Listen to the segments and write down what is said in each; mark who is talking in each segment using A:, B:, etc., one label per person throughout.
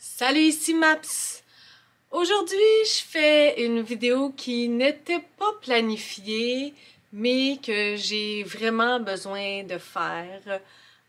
A: Salut, ici Maps! Aujourd'hui, je fais une vidéo qui n'était pas planifiée, mais que j'ai vraiment besoin de faire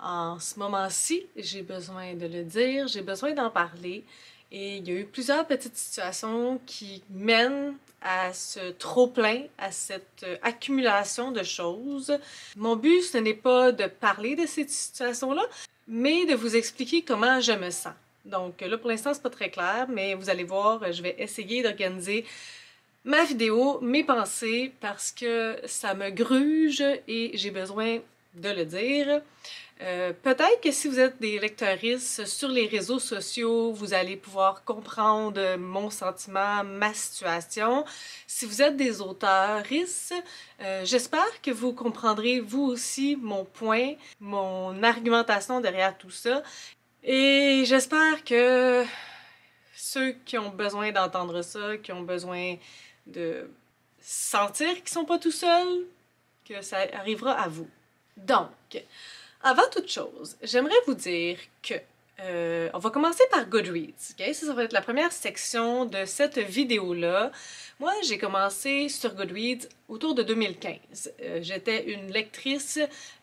A: en ce moment-ci. J'ai besoin de le dire, j'ai besoin d'en parler. Et il y a eu plusieurs petites situations qui mènent à ce trop-plein, à cette accumulation de choses. Mon but, ce n'est pas de parler de ces situations-là, mais de vous expliquer comment je me sens. Donc là, pour l'instant, c'est pas très clair, mais vous allez voir, je vais essayer d'organiser ma vidéo, mes pensées, parce que ça me gruge et j'ai besoin de le dire. Peut-être que si vous êtes des lectrices sur les réseaux sociaux, vous allez pouvoir comprendre mon sentiment, ma situation. Si vous êtes des auteurices, j'espère que vous comprendrez vous aussi mon point, mon argumentation derrière tout ça. Et j'espère que ceux qui ont besoin d'entendre ça, qui ont besoin de sentir qu'ils sont pas tout seuls, que ça arrivera à vous. Donc, avant toute chose, j'aimerais vous dire que on va commencer par Goodreads, ok? Ça va être la première section de cette vidéo-là. Moi, j'ai commencé sur Goodreads autour de 2015. J'étais une lectrice,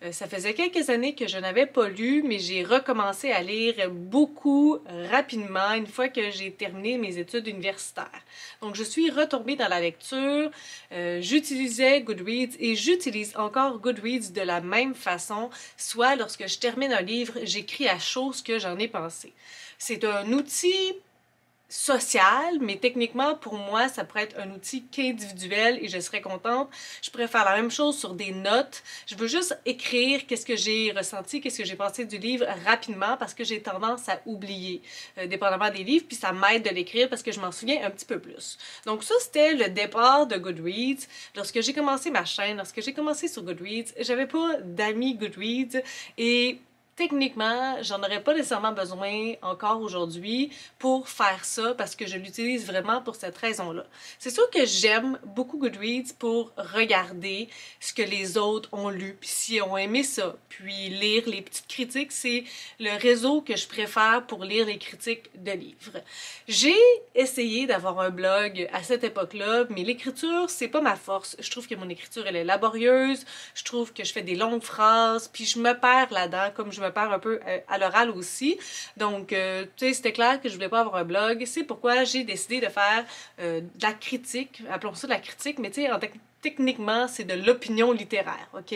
A: ça faisait quelques années que je n'avais pas lu, mais j'ai recommencé à lire beaucoup rapidement une fois que j'ai terminé mes études universitaires. Donc, je suis retombée dans la lecture, j'utilisais Goodreads et j'utilise encore Goodreads de la même façon, soit lorsque je termine un livre, j'écris à chaud ce que j'en ai pensé. C'est un outil social, mais techniquement, pour moi, ça pourrait être un outil qu'individuel et je serais contente. Je pourrais faire la même chose sur des notes. Je veux juste écrire qu'est-ce que j'ai ressenti, qu'est-ce que j'ai pensé du livre rapidement parce que j'ai tendance à oublier, dépendamment des livres, puis ça m'aide de l'écrire parce que je m'en souviens un petit peu plus. Donc ça, c'était le départ de Goodreads. Lorsque j'ai commencé ma chaîne, lorsque j'ai commencé sur Goodreads, j'avais pas d'amis Goodreads et techniquement, j'en aurais pas nécessairement besoin encore aujourd'hui pour faire ça parce que je l'utilise vraiment pour cette raison-là. C'est sûr que j'aime beaucoup Goodreads pour regarder ce que les autres ont lu, puis s'ils ont aimé ça, puis lire les petites critiques. C'est le réseau que je préfère pour lire les critiques de livres. J'ai essayé d'avoir un blog à cette époque-là, mais l'écriture, c'est pas ma force. Je trouve que mon écriture, elle est laborieuse, je trouve que je fais des longues phrases, puis je me perds là-dedans, comme je me perds un peu à l'oral aussi. Donc, tu sais, c'était clair que je voulais pas avoir un blog. C'est pourquoi j'ai décidé de faire de la critique, appelons ça de la critique, mais tu sais, techniquement, c'est de l'opinion littéraire, ok?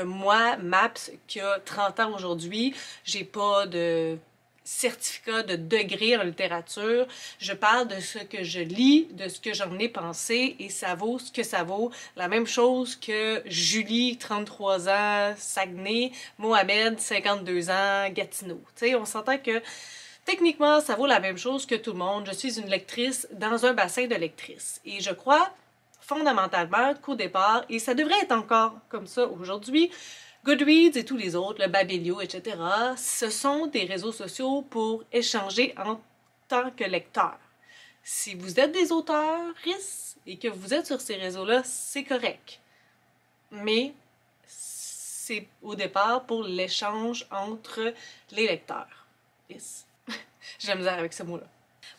A: Moi, Maps, qui a 30 ans aujourd'hui, j'ai pas de certificat de degré en littérature. Je parle de ce que je lis, de ce que j'en ai pensé et ça vaut ce que ça vaut. La même chose que Julie, 33 ans, Saguenay, Mohamed, 52 ans, Gatineau. Tu sais, on s'entend que techniquement, ça vaut la même chose que tout le monde. Je suis une lectrice dans un bassin de lectrices. Et je crois fondamentalement qu'au départ, et ça devrait être encore comme ça aujourd'hui, Goodreads et tous les autres, le Babelio, etc., ce sont des réseaux sociaux pour échanger en tant que lecteur. Si vous êtes des auteurs et que vous êtes sur ces réseaux-là, c'est correct. Mais c'est au départ pour l'échange entre les lecteurs. J'ai la misère avec ce mot-là.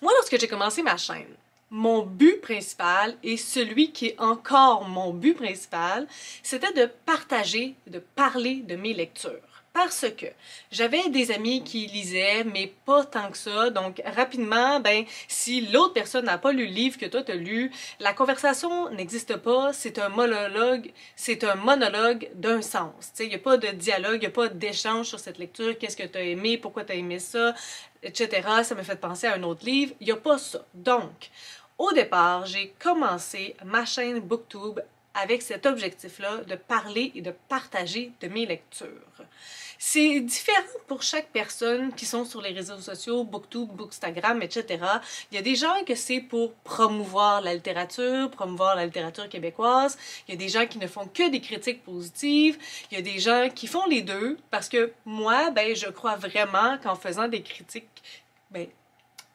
A: Moi, lorsque j'ai commencé ma chaîne, mon but principal, et celui qui est encore mon but principal, c'était de partager, de parler de mes lectures. Parce que j'avais des amis qui lisaient, mais pas tant que ça. Donc, rapidement, ben, si l'autre personne n'a pas lu le livre que toi t'as lu, la conversation n'existe pas. C'est un monologue d'un sens. Tu sais, il n'y a pas de dialogue, il n'y a pas d'échange sur cette lecture. Qu'est-ce que t'as aimé? Pourquoi t'as aimé ça? Etc. Ça me fait penser à un autre livre. Il n'y a pas ça. Donc, au départ, j'ai commencé ma chaîne BookTube avec cet objectif-là de parler et de partager de mes lectures. C'est différent pour chaque personne qui sont sur les réseaux sociaux, BookTube, Bookstagram, etc. Il y a des gens que c'est pour promouvoir la littérature québécoise. Il y a des gens qui ne font que des critiques positives. Il y a des gens qui font les deux parce que moi, ben, je crois vraiment qu'en faisant des critiques, ben,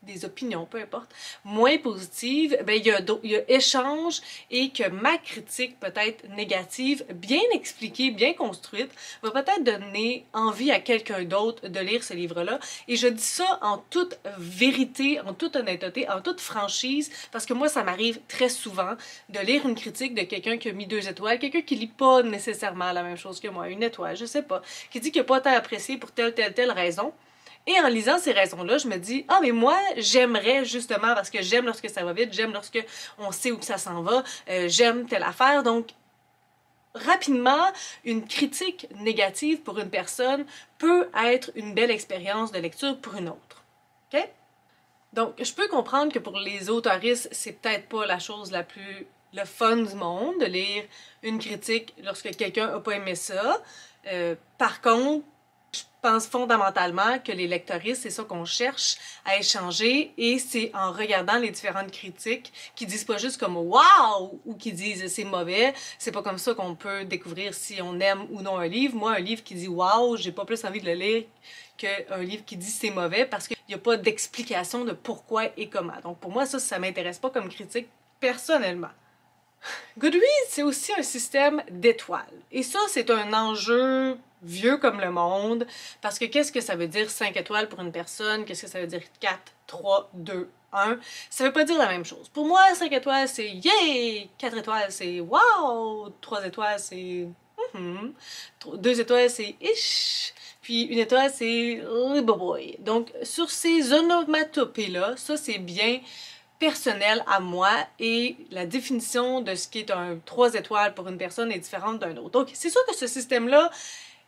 A: des opinions, peu importe, moins positives, ben il y a échange et que ma critique peut-être négative, bien expliquée, bien construite, va peut-être donner envie à quelqu'un d'autre de lire ce livre-là. Et je dis ça en toute vérité, en toute honnêteté, en toute franchise, parce que moi, ça m'arrive très souvent de lire une critique de quelqu'un qui a mis 2 étoiles, quelqu'un qui lit pas nécessairement la même chose que moi, 1 étoile, je sais pas, qui dit qu'il n'a pas tant apprécié pour telle raison. Et en lisant ces raisons-là, je me dis, ah, mais moi, j'aimerais justement, parce que j'aime lorsque ça va vite, j'aime lorsque on sait où ça s'en va, j'aime telle affaire. Donc, rapidement, une critique négative pour une personne peut être une belle expérience de lecture pour une autre. OK? Donc, je peux comprendre que pour les autoristes, c'est peut-être pas la chose la plus le fun du monde de lire une critique lorsque quelqu'un n'a pas aimé ça. Par contre, je pense fondamentalement que les lectoristes, c'est ça qu'on cherche à échanger et c'est en regardant les différentes critiques qui disent pas juste comme wow ou qui disent c'est mauvais. C'est pas comme ça qu'on peut découvrir si on aime ou non un livre. Moi, un livre qui dit wow, j'ai pas plus envie de le lire qu'un livre qui dit c'est mauvais parce qu'il n'y a pas d'explication de pourquoi et comment. Donc pour moi, ça m'intéresse pas comme critique personnellement. Goodreads, c'est aussi un système d'étoiles. Et ça, c'est un enjeu vieux comme le monde, parce que qu'est-ce que ça veut dire 5 étoiles pour une personne? Qu'est-ce que ça veut dire 4, 3, 2, 1? Ça veut pas dire la même chose. Pour moi, 5 étoiles, c'est yay! 4 étoiles, c'est wow! 3 étoiles, c'est 2 étoiles, c'est ish! Puis 1 étoile, c'est boy. Donc, sur ces onomatopées-là, ça, c'est bien personnel à moi et la définition de ce qui est un 3 étoiles pour une personne est différente d'un autre. Donc, c'est sûr que ce système-là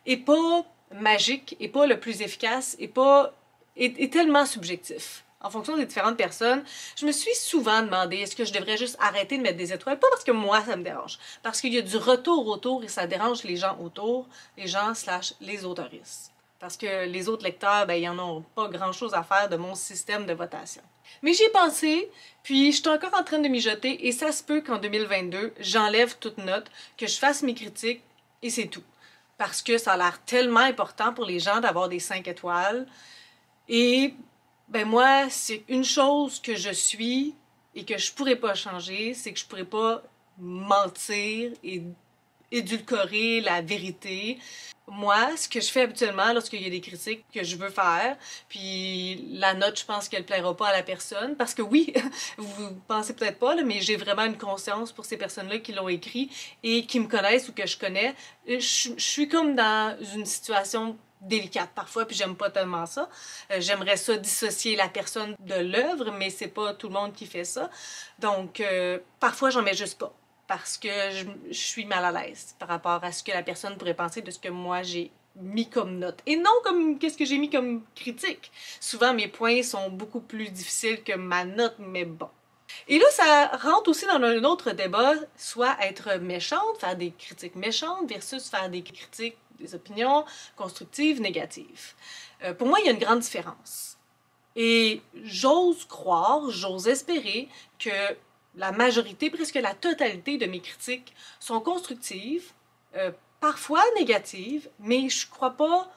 A: est pas magique, est pas le plus efficace, est tellement subjectif. En fonction des différentes personnes, je me suis souvent demandé est-ce que je devrais juste arrêter de mettre des étoiles, pas parce que moi ça me dérange, parce qu'il y a du retour autour et ça dérange les gens autour, les gens / les autoristes. Parce que les autres lecteurs, ben, ils n'en ont pas grand-chose à faire de mon système de votation. Mais j'y ai pensé, puis je suis encore en train de mijoter et ça se peut qu'en 2022, j'enlève toute note, que je fasse mes critiques et c'est tout. Parce que ça a l'air tellement important pour les gens d'avoir des 5 étoiles. Et ben moi, c'est une chose que je suis et que je pourrais pas changer, c'est que je pourrais pas mentir et édulcorer la vérité. Moi, ce que je fais habituellement lorsqu'il y a des critiques que je veux faire, puis la note, je pense qu'elle plaira pas à la personne, parce que oui, vous pensez peut-être pas, là, mais j'ai vraiment une conscience pour ces personnes-là qui l'ont écrit et qui me connaissent ou que je connais. Je suis comme dans une situation délicate parfois, puis j'aime pas tellement ça. J'aimerais ça dissocier la personne de l'œuvre, mais c'est pas tout le monde qui fait ça. Donc, parfois, j'en mets juste pas. Parce que je suis mal à l'aise par rapport à ce que la personne pourrait penser de ce que moi j'ai mis comme note. Et non comme qu'est-ce que j'ai mis comme critique. Souvent, mes points sont beaucoup plus difficiles que ma note, mais bon. Et là, ça rentre aussi dans un autre débat, soit être méchante, faire des critiques méchantes versus faire des critiques, des opinions constructives, négatives. Pour moi, il y a une grande différence. Et j'ose croire, j'ose espérer que la majorité, presque la totalité de mes critiques sont constructives, parfois négatives, mais je crois pas,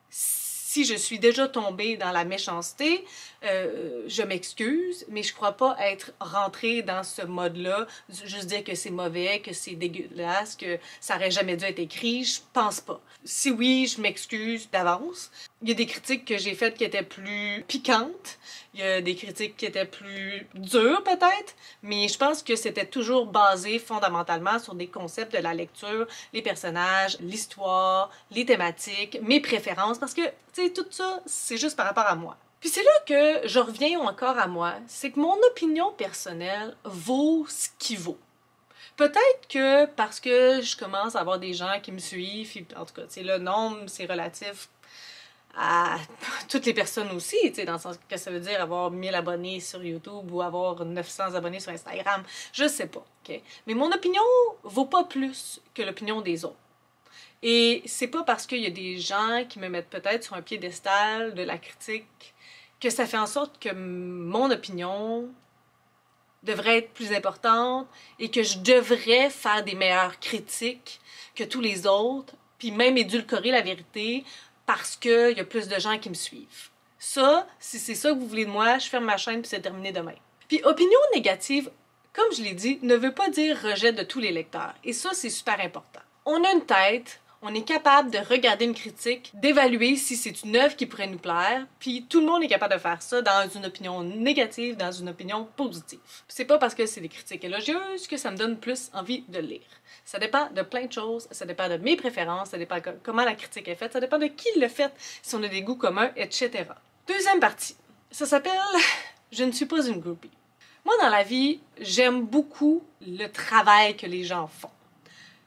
A: si je suis déjà tombée dans la méchanceté, je m'excuse, mais je crois pas être rentrée dans ce mode-là, juste dire que c'est mauvais, que c'est dégueulasse, que ça aurait jamais dû être écrit, je pense pas. Si oui, je m'excuse d'avance. Il y a des critiques que j'ai faites qui étaient plus piquantes, il y a des critiques qui étaient plus dures peut-être, mais je pense que c'était toujours basé fondamentalement sur des concepts de la lecture, les personnages, l'histoire, les thématiques, mes préférences, parce que, tu sais, tout ça, c'est juste par rapport à moi. Puis c'est là que je reviens encore à moi, c'est que mon opinion personnelle vaut ce qui vaut. Peut-être que parce que je commence à avoir des gens qui me suivent, puis en tout cas, le nombre, c'est relatif à toutes les personnes aussi, dans le sens que ça veut dire avoir 1000 abonnés sur YouTube ou avoir 900 abonnés sur Instagram, je sais pas, ok? Mais mon opinion vaut pas plus que l'opinion des autres. Et c'est pas parce qu'il y a des gens qui me mettent peut-être sur un piédestal de la critique que ça fait en sorte que mon opinion devrait être plus importante et que je devrais faire des meilleures critiques que tous les autres, puis même édulcorer la vérité parce qu'il y a plus de gens qui me suivent. Ça, si c'est ça que vous voulez de moi, je ferme ma chaîne puis c'est terminé demain. Puis opinion négative, comme je l'ai dit, ne veut pas dire rejet de tous les lecteurs. Et ça, c'est super important. On a une tête, on est capable de regarder une critique, d'évaluer si c'est une œuvre qui pourrait nous plaire, puis tout le monde est capable de faire ça dans une opinion négative, dans une opinion positive. C'est pas parce que c'est des critiques élogieuses que ça me donne plus envie de lire. Ça dépend de plein de choses, ça dépend de mes préférences, ça dépend de comment la critique est faite, ça dépend de qui l'a faite, si on a des goûts communs, etc. Deuxième partie, ça s'appelle « Je ne suis pas une groupie ». Moi, dans la vie, j'aime beaucoup le travail que les gens font.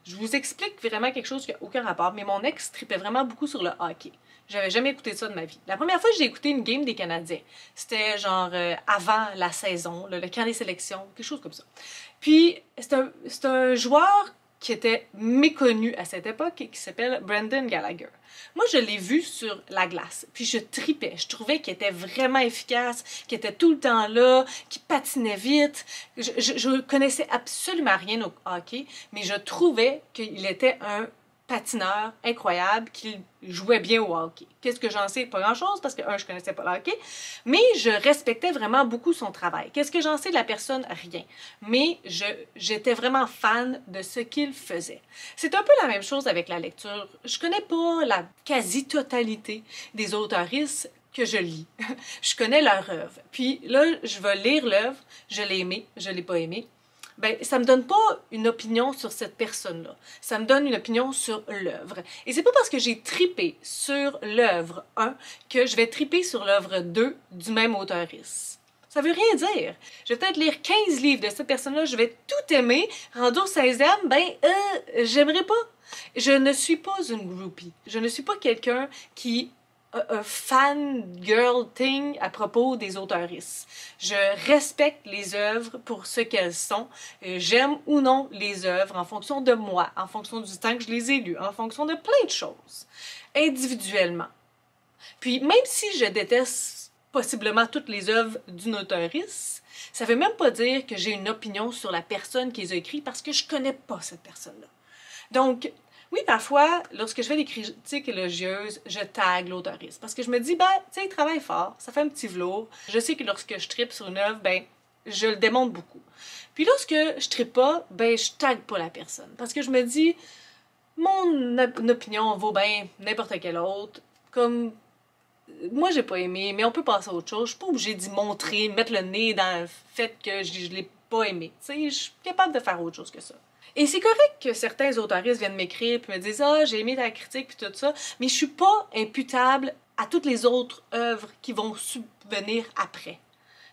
A: Je vous explique vraiment quelque chose qui n'a aucun rapport, mais mon ex tripait vraiment beaucoup sur le hockey. J'avais jamais écouté ça de ma vie. La première fois que j'ai écouté une game des Canadiens, c'était genre avant la saison, le camp des sélections, quelque chose comme ça. Puis, c'est un joueur qui était méconnu à cette époque et qui s'appelle Brendan Gallagher. Moi, je l'ai vu sur la glace, puis je tripais. Je trouvais qu'il était vraiment efficace, qu'il était tout le temps là, qu'il patinait vite. Je connaissais absolument rien au hockey, mais je trouvais qu'il était un patineur incroyable, qu'il jouait bien au hockey. Qu'est-ce que j'en sais? Pas grand-chose, parce que, je connaissais pas le hockey, mais je respectais vraiment beaucoup son travail. Qu'est-ce que j'en sais de la personne? Rien. Mais j'étais vraiment fan de ce qu'il faisait. C'est un peu la même chose avec la lecture. Je connais pas la quasi-totalité des auteuristes que je lis. Je connais leur œuvre. Puis là, je vais lire l'œuvre, je l'ai aimée, je l'ai pas aimée. Ben, ça me donne pas une opinion sur cette personne-là. Ça me donne une opinion sur l'œuvre. Et c'est pas parce que j'ai tripé sur l'œuvre 1 que je vais triper sur l'œuvre 2 du même auteuriste. Ça veut rien dire. Je vais peut-être lire 15 livres de cette personne-là, je vais tout aimer. Rendu au 16e, j'aimerais pas. Je ne suis pas une groupie. Je ne suis pas quelqu'un qui un fan-girl thing à propos des auteuristes. Je respecte les œuvres pour ce qu'elles sont. J'aime ou non les œuvres en fonction de moi, en fonction du temps que je les ai lues, en fonction de plein de choses, individuellement. Puis même si je déteste possiblement toutes les œuvres d'une auteuriste, ça veut même pas dire que j'ai une opinion sur la personne qui les a écrites parce que je connais pas cette personne-là. Donc, oui, parfois, lorsque je fais des critiques élogieuses, je tag l'auteuriste. Parce que je me dis, tu sais, il travaille fort, ça fait un petit velours. Je sais que lorsque je trippe sur une œuvre, je le démontre beaucoup. Puis lorsque je trippe pas, je tag pas la personne. Parce que je me dis, mon opinion vaut bien n'importe quelle autre. Comme, moi, j'ai pas aimé, mais on peut passer à autre chose. Je suis pas obligée d'y montrer, mettre le nez dans le fait que je l'ai pas aimé. Tu sais, je suis capable de faire autre chose que ça. Et c'est correct que certains auteuristes viennent m'écrire et me disent « Ah, j'ai aimé ta critique » puis tout ça, mais je suis pas imputable à toutes les autres œuvres qui vont subvenir après.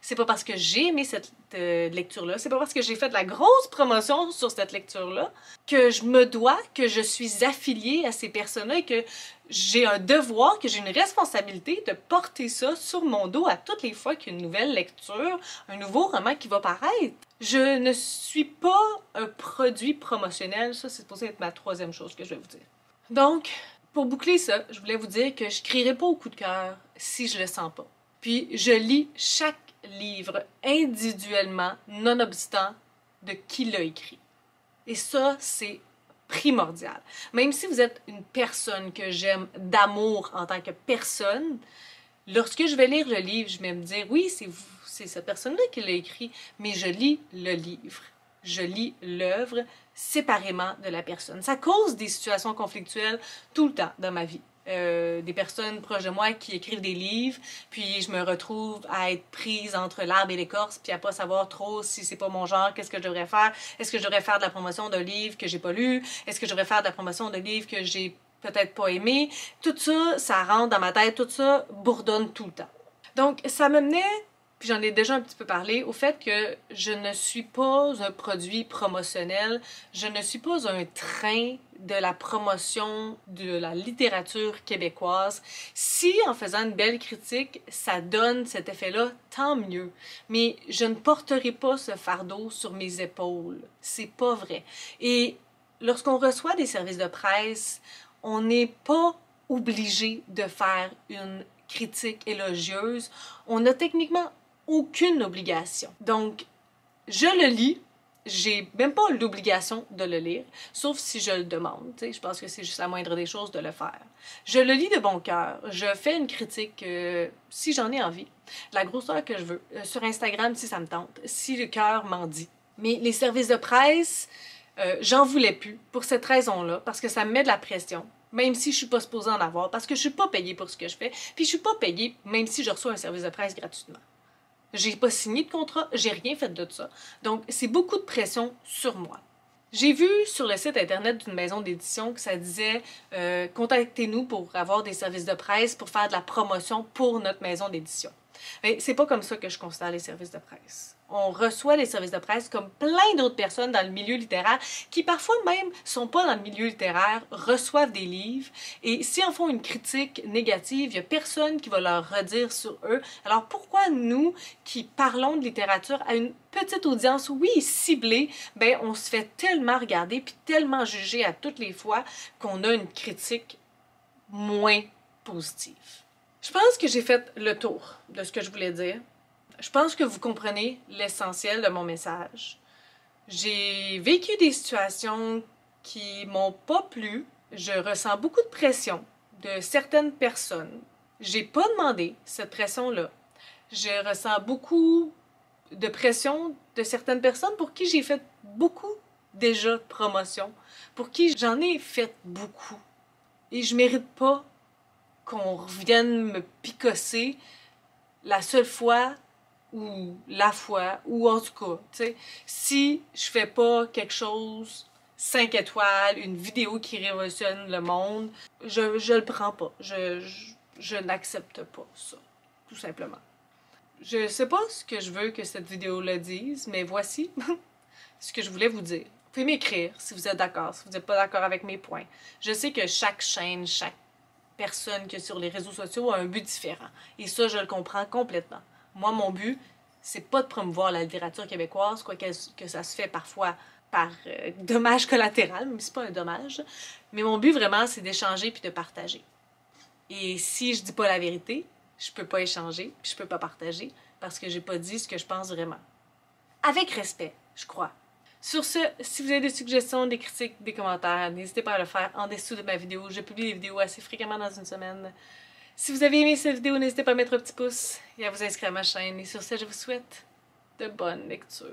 A: C'est pas parce que j'ai aimé cette lecture-là, c'est pas parce que j'ai fait de la grosse promotion sur cette lecture-là que je me dois, que je suis affiliée à ces personnes-là et que j'ai un devoir, que j'ai une responsabilité de porter ça sur mon dos à toutes les fois qu'il y a une nouvelle lecture, un nouveau roman qui va paraître. Je ne suis pas un produit promotionnel, ça c'est supposé être ma troisième chose que je vais vous dire. Donc, pour boucler ça, je voulais vous dire que je crierai pas au coup de cœur si je le sens pas. Puis je lis chaque livre individuellement, nonobstant de qui l'a écrit. Et ça, c'est primordial. Même si vous êtes une personne que j'aime d'amour en tant que personne, lorsque je vais lire le livre, je vais me dire, oui, c'est cette personne-là qui l'a écrit, mais je lis le livre. Je lis l'œuvre séparément de la personne. Ça cause des situations conflictuelles tout le temps dans ma vie. Des personnes proches de moi qui écrivent des livres, puis je me retrouve à être prise entre l'arbre et l'écorce, puis à pas savoir trop si c'est pas mon genre, qu'est-ce que je devrais faire. Est-ce que je devrais faire de la promotion d'un livre que j'ai pas lu? Est-ce que je devrais faire de la promotion d'un livre que j'ai peut-être pas aimé? Tout ça, ça rentre dans ma tête, tout ça bourdonne tout le temps. Donc, ça me menait, puis j'en ai déjà un petit peu parlé, au fait que je ne suis pas un produit promotionnel, je ne suis pas un train de la promotion de la littérature québécoise. Si, en faisant une belle critique, ça donne cet effet-là, tant mieux. Mais je ne porterai pas ce fardeau sur mes épaules. C'est pas vrai. Et lorsqu'on reçoit des services de presse, on n'est pas obligé de faire une critique élogieuse. On n'a techniquement aucune obligation. Donc, je le lis, j'ai même pas l'obligation de le lire, sauf si je le demande. Je pense que c'est juste la moindre des choses de le faire. Je le lis de bon cœur. Je fais une critique si j'en ai envie, la grosseur que je veux, sur Instagram si ça me tente, si le cœur m'en dit. Mais les services de presse, j'en voulais plus pour cette raison-là, parce que ça me met de la pression. Même si je suis pas supposée en avoir, parce que je suis pas payée pour ce que je fais, puis je suis pas payée même si je reçois un service de presse gratuitement. J'ai pas signé de contrat, j'ai rien fait de ça. Donc, c'est beaucoup de pression sur moi. J'ai vu sur le site internet d'une maison d'édition que ça disait contactez-nous pour avoir des services de presse, pour faire de la promotion pour notre maison d'édition. Mais c'est pas comme ça que je considère les services de presse. On reçoit les services de presse comme plein d'autres personnes dans le milieu littéraire qui parfois même sont pas dans le milieu littéraire, reçoivent des livres et s'ils en font une critique négative, il y a personne qui va leur redire sur eux. Alors pourquoi nous qui parlons de littérature à une petite audience, oui, ciblée, ben on se fait tellement regarder puis tellement juger à toutes les fois qu'on a une critique moins positive. Je pense que j'ai fait le tour de ce que je voulais dire. Je pense que vous comprenez l'essentiel de mon message. J'ai vécu des situations qui m'ont pas plu. Je ressens beaucoup de pression de certaines personnes. J'ai pas demandé cette pression-là. Je ressens beaucoup de pression de certaines personnes pour qui j'ai fait beaucoup déjà de promotion, pour qui j'en ai fait beaucoup. Et je mérite pas qu'on revienne me picosser la seule fois ou la fois, ou en tout cas, tu sais, si je fais pas quelque chose 5 étoiles, une vidéo qui révolutionne le monde, je le prends pas. Je n'accepte pas ça, tout simplement. Je sais pas ce que je veux que cette vidéo-là dise, mais voici ce que je voulais vous dire. Vous pouvez m'écrire si vous êtes d'accord, si vous n'êtes pas d'accord avec mes points. Je sais que chaque chaîne, chaque personne qui est sur les réseaux sociaux a un but différent. Et ça, je le comprends complètement. Moi, mon but, c'est pas de promouvoir la littérature québécoise, quoique que ça se fait parfois par dommage collatéral, mais c'est pas un dommage. Mais mon but, vraiment, c'est d'échanger puis de partager. Et si je dis pas la vérité, je peux pas échanger puis je peux pas partager parce que j'ai pas dit ce que je pense vraiment. Avec respect, je crois. Sur ce, si vous avez des suggestions, des critiques, des commentaires, n'hésitez pas à le faire en dessous de ma vidéo. Je publie des vidéos assez fréquemment dans une semaine. Si vous avez aimé cette vidéo, n'hésitez pas à mettre un petit pouce et à vous inscrire à ma chaîne. Et sur ce, je vous souhaite de bonnes lectures.